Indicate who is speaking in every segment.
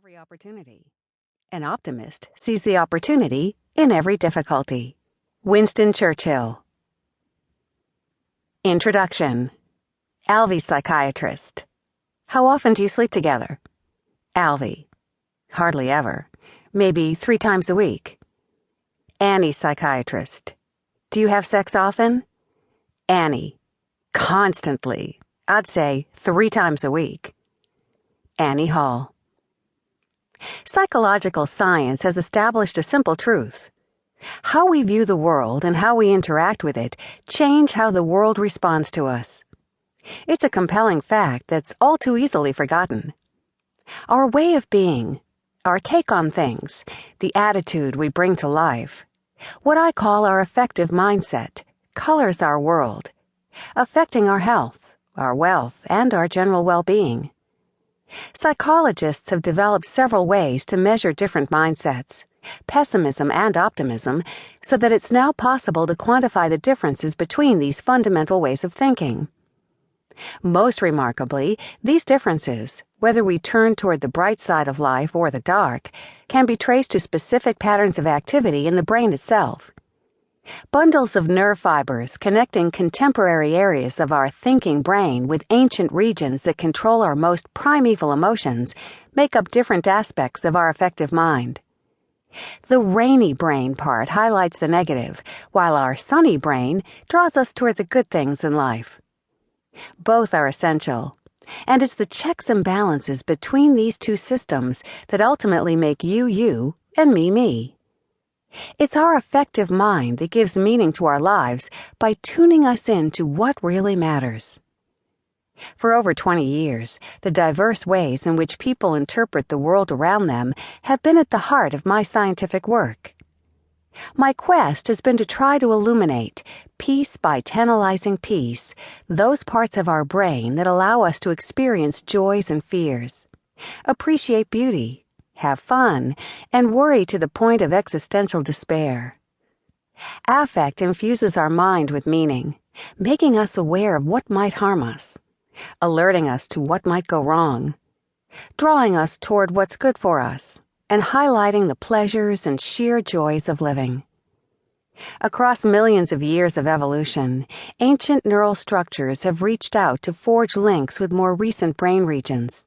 Speaker 1: every opportunity. An optimist sees the opportunity in every difficulty. Winston Churchill. Introduction. Alvy, psychiatrist. How often do you sleep together? Alvy. Hardly ever. Maybe 3 times a week. Annie, psychiatrist. Do you have sex often? Annie. Constantly. I'd say 3 times a week. Annie Hall. Psychological science has established a simple truth. How we view the world and how we interact with it change how the world responds to us. It's a compelling fact that's all too easily forgotten. Our way of being, our take on things, the attitude we bring to life, what I call our affective mindset, colors our world, affecting our health, our wealth, and our general well-being. Psychologists have developed several ways to measure different mindsets, pessimism and optimism, so that it's now possible to quantify the differences between these fundamental ways of thinking. Most remarkably, these differences, whether we turn toward the bright side of life or the dark, can be traced to specific patterns of activity in the brain itself. Bundles of nerve fibers connecting contemporary areas of our thinking brain with ancient regions that control our most primeval emotions make up different aspects of our affective mind. The rainy brain part highlights the negative, while our sunny brain draws us toward the good things in life. Both are essential, and it's the checks and balances between these two systems that ultimately make you you and me. It's our affective mind that gives meaning to our lives by tuning us in to what really matters. For over 20 years, the diverse ways in which people interpret the world around them have been at the heart of my scientific work. My quest has been to try to illuminate, piece by tantalizing piece, those parts of our brain that allow us to experience joys and fears, appreciate beauty, have fun, and worry to the point of existential despair. Affect infuses our mind with meaning, making us aware of what might harm us, alerting us to what might go wrong, drawing us toward what's good for us, and highlighting the pleasures and sheer joys of living. Across millions of years of evolution, ancient neural structures have reached out to forge links with more recent brain regions,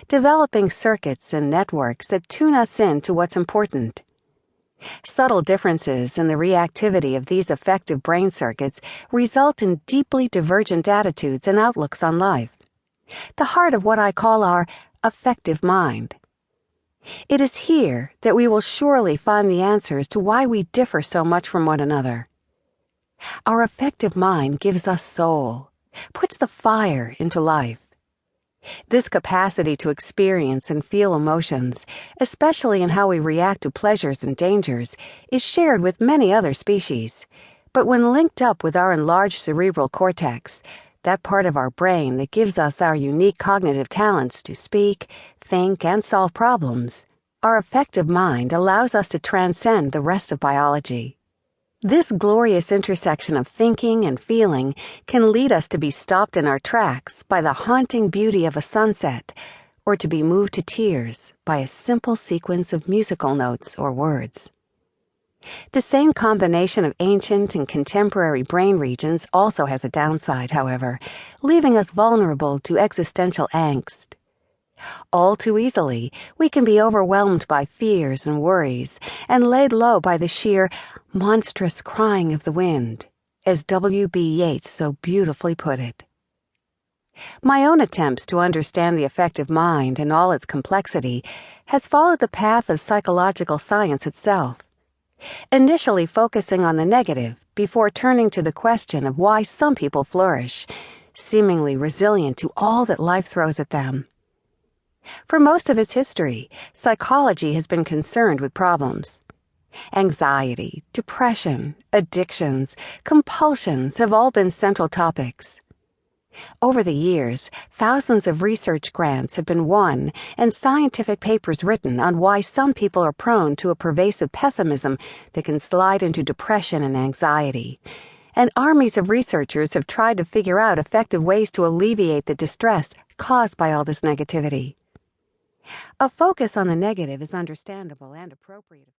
Speaker 1: developing circuits and networks that tune us in to what's important. Subtle differences in the reactivity of these affective brain circuits result in deeply divergent attitudes and outlooks on life, the heart of what I call our affective mind. It is here that we will surely find the answers to why we differ so much from one another. Our affective mind gives us soul, puts the fire into life. This capacity to experience and feel emotions, especially in how we react to pleasures and dangers, is shared with many other species. But when linked up with our enlarged cerebral cortex, that part of our brain that gives us our unique cognitive talents to speak, think, and solve problems, our affective mind allows us to transcend the rest of biology. This glorious intersection of thinking and feeling can lead us to be stopped in our tracks by the haunting beauty of a sunset, or to be moved to tears by a simple sequence of musical notes or words. The same combination of ancient and contemporary brain regions also has a downside, however, leaving us vulnerable to existential angst. All too easily, we can be overwhelmed by fears and worries, and laid low by the sheer, monstrous crying of the wind, as W.B. Yeats so beautifully put it. My own attempts to understand the affective mind and all its complexity has followed the path of psychological science itself, initially focusing on the negative before turning to the question of why some people flourish, seemingly resilient to all that life throws at them. For most of its history, psychology has been concerned with problems. Anxiety, depression, addictions, compulsions have all been central topics. Over the years, thousands of research grants have been won and scientific papers written on why some people are prone to a pervasive pessimism that can slide into depression and anxiety. And armies of researchers have tried to figure out effective ways to alleviate the distress caused by all this negativity. A focus on the negative is understandable and appropriate.